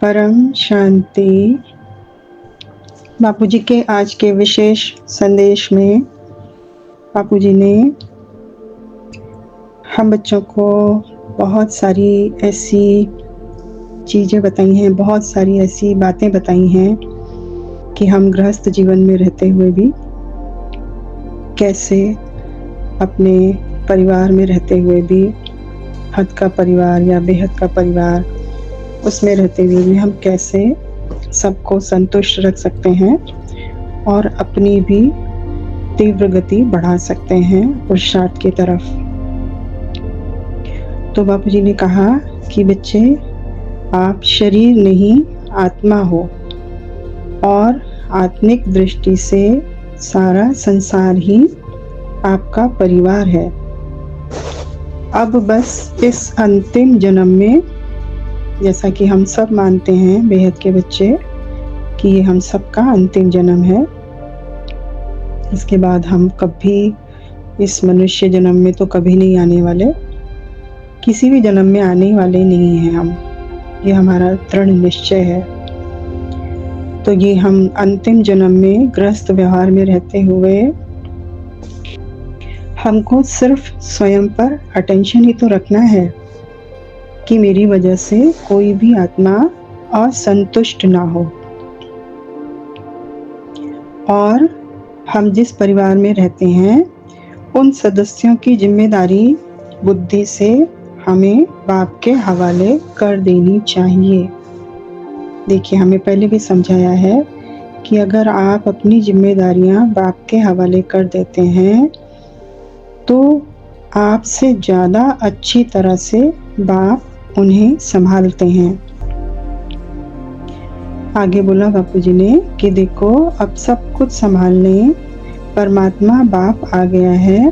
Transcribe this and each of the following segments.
परम शांति। बापूजी के आज के विशेष संदेश में बापूजी ने हम बच्चों को बहुत सारी ऐसी चीज़ें बताई हैं, बहुत सारी ऐसी बातें बताई हैं कि हम गृहस्थ जीवन में रहते हुए भी कैसे अपने परिवार में रहते हुए भी, हद का परिवार या बेहद का परिवार, उसमें रहते हुए भी हम कैसे सबको संतुष्ट रख सकते हैं और अपनी भी तीव्र गति बढ़ा सकते हैं पुरुषार्थ की तरफ। तो बापूजी ने कहा कि बच्चे, आप शरीर नहीं आत्मा हो और आत्मिक दृष्टि से सारा संसार ही आपका परिवार है। अब बस इस अंतिम जन्म में, जैसा कि हम सब मानते हैं बेहद के बच्चे कि ये हम सबका अंतिम जन्म है, इसके बाद हम कभी इस मनुष्य जन्म में तो कभी नहीं आने वाले, किसी भी जन्म में आने वाले नहीं हैं हम, ये हमारा दृढ़ निश्चय है। तो ये हम अंतिम जन्म में गृहस्थ व्यवहार में रहते हुए हमको सिर्फ स्वयं पर अटेंशन ही तो रखना है कि मेरी वजह से कोई भी आत्मा असंतुष्ट ना हो। और हम जिस परिवार में रहते हैं उन सदस्यों की जिम्मेदारी बुद्धि से हमें बाप के हवाले कर देनी चाहिए। देखिए, हमें पहले भी समझाया है कि अगर आप अपनी जिम्मेदारियां बाप के हवाले कर देते हैं तो आपसे ज़्यादा अच्छी तरह से बाप उन्हें संभालते हैं। आगे बोला बापूजी ने कि देखो, अब सब कुछ संभालने परमात्मा बाप आ गया है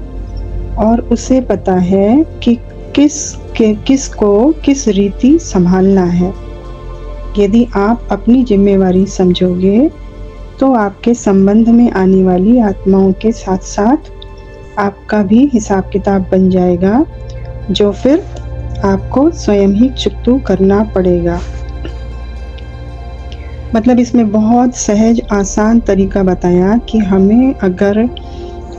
और उसे पता है कि किसको किस रीति संभालना है। यदि आप अपनी जिम्मेवारी समझोगे तो आपके संबंध में आने वाली आत्माओं के साथ साथ आपका भी हिसाब किताब बन जाएगा, जो फिर आपको स्वयं ही चुकता करना पड़ेगा। मतलब इसमें बहुत सहज आसान तरीका बताया कि हमें अगर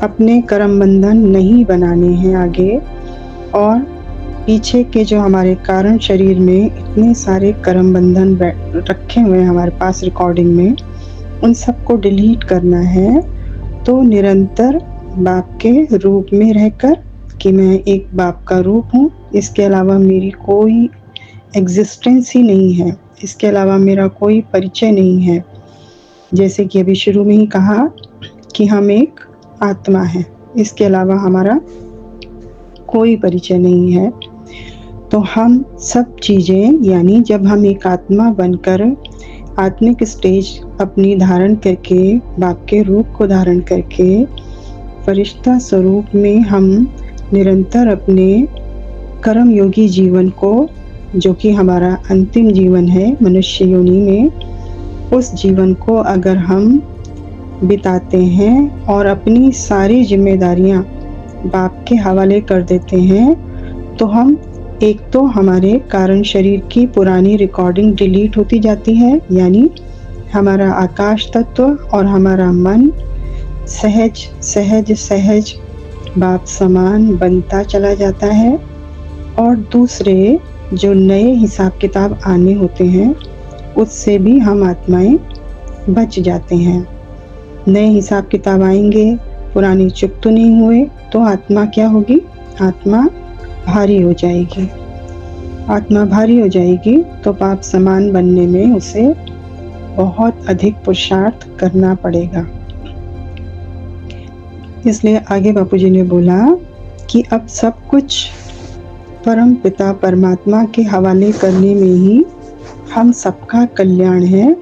अपने कर्म बंधन नहीं बनाने हैं आगे, और पीछे के जो हमारे कारण शरीर में इतने सारे कर्म बंधन रखे हुए हैं हमारे पास रिकॉर्डिंग में, उन सबको डिलीट करना है, तो निरंतर बाप के रूप में रहकर कि मैं एक बाप का रूप हूँ, इसके अलावा मेरी कोई एग्जिस्टेंस ही नहीं है, इसके अलावा मेरा कोई परिचय नहीं है। जैसे कि अभी शुरू में ही कहा कि हम एक आत्मा हैं, इसके अलावा हमारा कोई परिचय नहीं है। तो हम सब चीज़ें, यानी जब हम एक आत्मा बनकर आत्मिक स्टेज अपनी धारण करके, बाप के रूप को धारण करके फरिश्ता स्वरूप में हम निरंतर अपने कर्म योगी जीवन को, जो कि हमारा अंतिम जीवन है मनुष्य योनि में, उस जीवन को अगर हम बिताते हैं और अपनी सारी जिम्मेदारियां बाप के हवाले कर देते हैं, तो हम एक तो हमारे कारण शरीर की पुरानी रिकॉर्डिंग डिलीट होती जाती है, यानी हमारा आकाश तत्व और हमारा मन सहज सहज सहज बाप समान बनता चला जाता है। और दूसरे जो नए हिसाब किताब आने होते हैं उससे भी हम आत्माएं बच जाते हैं। नए हिसाब किताब आएंगे, पुरानी चुक तो नहीं हुए, तो आत्मा क्या होगी? आत्मा भारी हो जाएगी। आत्मा भारी हो जाएगी तो पाप समान बनने में उसे बहुत अधिक पुरुषार्थ करना पड़ेगा। इसलिए आगे बापूजी ने बोला कि अब सब कुछ परम पिता परमात्मा के हवाले करने में ही हम सबका कल्याण है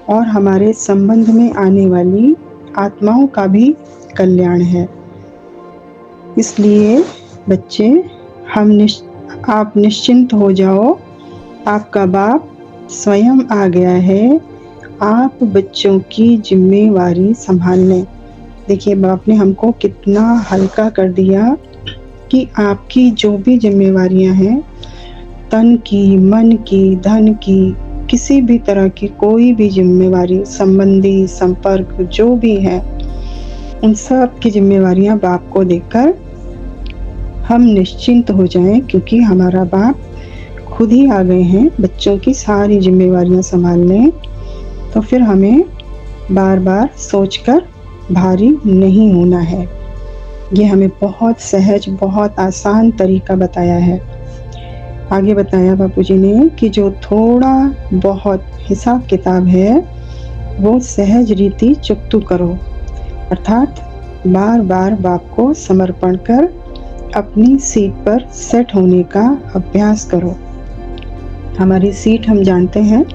और हमारे संबंध में आने वाली आत्माओं का भी कल्याण है। इसलिए बच्चे, आप निश्चिंत हो जाओ, आपका बाप स्वयं आ गया है आप बच्चों की जिम्मेवारी संभालने। देखिए, बाप ने हमको कितना हल्का कर दिया कि आपकी जो भी जिम्मेवारियां हैं, तन की, मन की, धन की, किसी भी तरह की कोई भी जिम्मेवारी, संबंधी, संपर्क जो भी है, उन सब की जिम्मेवारियां बाप को देकर हम निश्चिंत हो जाएं, क्योंकि हमारा बाप खुद ही आ गए हैं बच्चों की सारी जिम्मेवारियां संभालने। तो फिर हमें बार बार सोचकर भारी नहीं होना है। ये हमें बहुत सहज, बहुत आसान तरीका बताया है। आगे बताया बापूजी ने कि जो थोड़ा बहुत हिसाब किताब है वो सहज रीति चुकतू करो, अर्थात बार बार बाप को समर्पण कर अपनी सीट पर सेट होने का अभ्यास करो। हमारी सीट हम जानते हैं,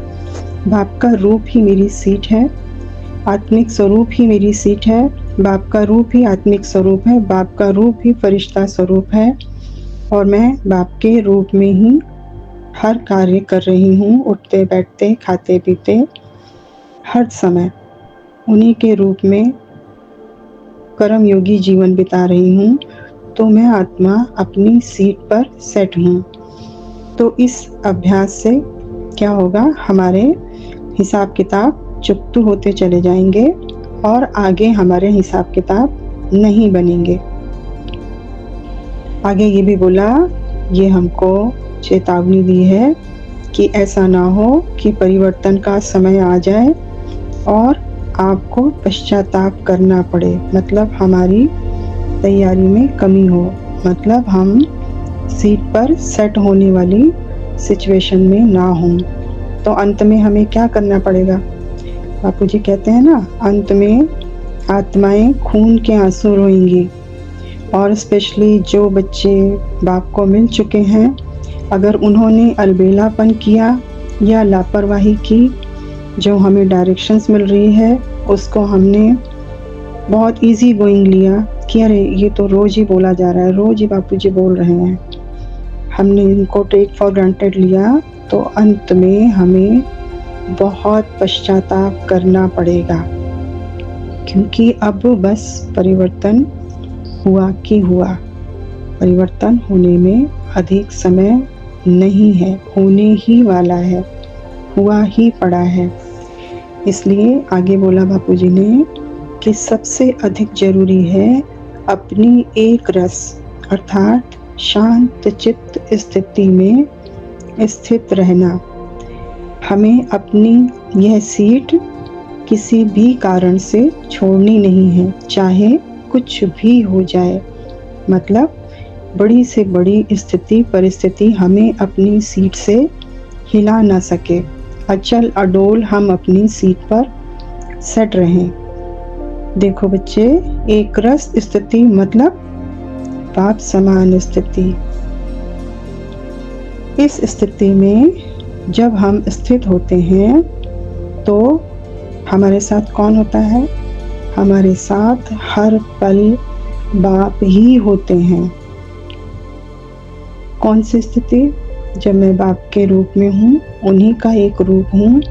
बाप का रूप ही मेरी सीट है, आत्मिक स्वरूप ही मेरी सीट है, बाप का रूप ही आत्मिक स्वरूप है, बाप का रूप ही फरिश्ता स्वरूप है, और मैं बाप के रूप में ही हर कार्य कर रही हूँ। उठते बैठते खाते पीते हर समय उन्हीं के रूप में कर्म योगी जीवन बिता रही हूँ। तो मैं आत्मा अपनी सीट पर सेट हूँ। तो इस अभ्यास से क्या होगा, हमारे हिसाब किताब चुकतू होते चले जाएंगे और आगे हमारे हिसाब किताब नहीं बनेंगे। आगे ये भी बोला, ये हमको चेतावनी दी है कि ऐसा ना हो कि परिवर्तन का समय आ जाए और आपको पश्चाताप करना पड़े, मतलब हमारी तैयारी में कमी हो, मतलब हम सीट पर सेट होने वाली सिचुएशन में ना हों। तो अंत में हमें क्या करना पड़ेगा? बापूजी कहते हैं ना, अंत में आत्माएं खून के आंसू रोएंगी। और स्पेशली जो बच्चे बाप को मिल चुके हैं, अगर उन्होंने अलबेलापन किया या लापरवाही की, जो हमें डायरेक्शंस मिल रही है उसको हमने बहुत इजी गोइंग लिया कि अरे ये तो रोज़ ही बोला जा रहा है, रोज़ ही बापूजी बोल रहे हैं, हमने इनको टेक फॉर ग्रांटेड लिया, तो अंत में हमें बहुत पश्चाताप करना पड़ेगा, क्योंकि अब बस परिवर्तन हुआ कि हुआ, परिवर्तन होने में अधिक समय नहीं है, होने ही वाला है, हुआ ही पड़ा है। इसलिए आगे बोला बापूजी ने कि सबसे अधिक जरूरी है अपनी एक रस अर्थात शांत चित्त स्थिति में स्थित रहना। हमें अपनी यह सीट किसी भी कारण से छोड़नी नहीं है, चाहे कुछ भी हो जाए, मतलब बड़ी से बड़ी स्थिति परिस्थिति हमें अपनी सीट से हिला ना सके। अचल अडोल हम अपनी सीट पर सेट रहें। देखो बच्चे, एक रस स्थिति मतलब बाप समान स्थिति। इस स्थिति में जब हम स्थित होते हैं तो हमारे साथ कौन होता है? हमारे साथ हर पल बाप ही होते हैं। कौन सी स्थिति? जब मैं बाप के रूप में हूँ, उन्हीं का एक रूप हूँ,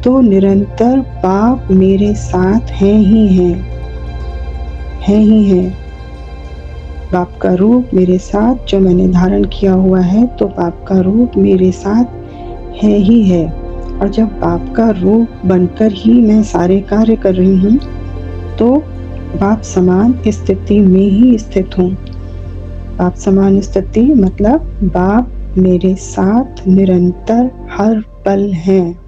तो निरंतर बाप मेरे साथ हैं ही हैं। बाप का रूप मेरे साथ जो मैंने धारण किया हुआ है, तो बाप का रूप मेरे साथ है ही है। और जब बाप का रूप बनकर ही मैं सारे कार्य कर रही हूँ, तो बाप समान स्थिति में ही स्थित हूँ। बाप समान स्थिति मतलब बाप मेरे साथ निरंतर हर पल हैं।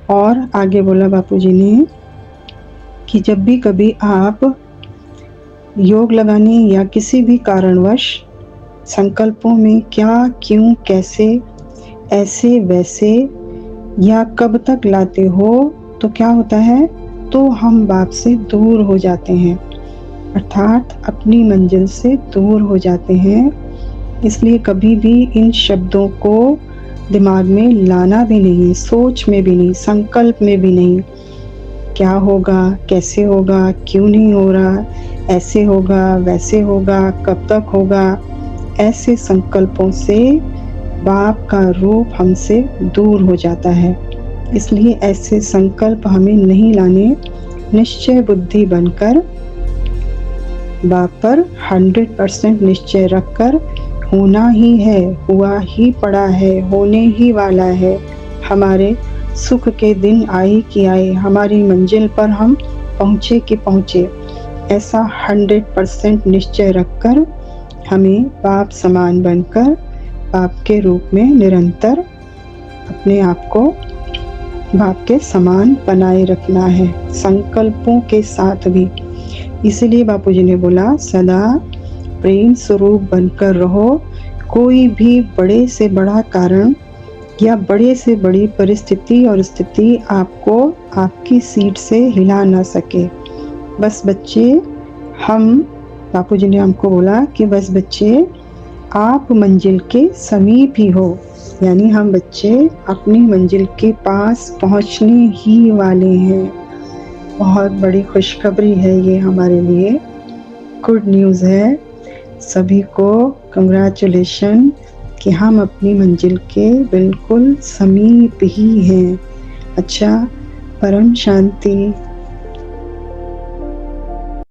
और आगे बोला बापूजी ने कि जब भी कभी आप योग लगाने या किसी भी कारणवश संकल्पों में क्या, क्यों, कैसे, ऐसे, वैसे या कब तक लाते हो, तो क्या होता है? तो हम बाप से दूर हो जाते हैं, अर्थात अपनी मंजिल से दूर हो जाते हैं। इसलिए कभी भी इन शब्दों को दिमाग में लाना भी नहीं, सोच में भी नहीं, संकल्प में भी नहीं। क्या होगा, कैसे होगा, क्यों नहीं हो रहा, ऐसे होगा, वैसे होगा, कब तक होगा, ऐसे संकल्पों से बाप का रूप हमसे दूर हो जाता है। इसलिए ऐसे संकल्प हमें नहीं लाने, निश्चय बुद्धि बनकर बाप पर 100% निश्चय रखकर होना ही है, हुआ ही पड़ा है, होने ही वाला है, हमारे सुख के दिन आए कि आए, हमारी मंजिल पर हम पहुँचे कि पहुँचे, ऐसा 100% निश्चय रखकर हमें बाप समान बनकर बाप के रूप में निरंतर अपने आप को बाप के समान बनाए रखना है, संकल्पों के साथ भी। इसलिए बापूजी ने बोला सदा प्रेम स्वरूप बनकर रहो, कोई भी बड़े से बड़ा कारण या बड़े से बड़ी परिस्थिति और स्थिति आपको आपकी सीट से हिला ना सके। बस बच्चे, हम बापूजी ने हमको बोला कि बस बच्चे आप मंजिल के समीप ही हो, यानी हम बच्चे अपनी मंजिल के पास पहुंचने ही वाले हैं। बहुत बड़ी खुशखबरी है ये हमारे लिए, गुड न्यूज़ है। सभी को कंग्रेचुलेशन कि हम अपनी मंजिल के बिल्कुल समीप ही हैं। अच्छा, परम शांति।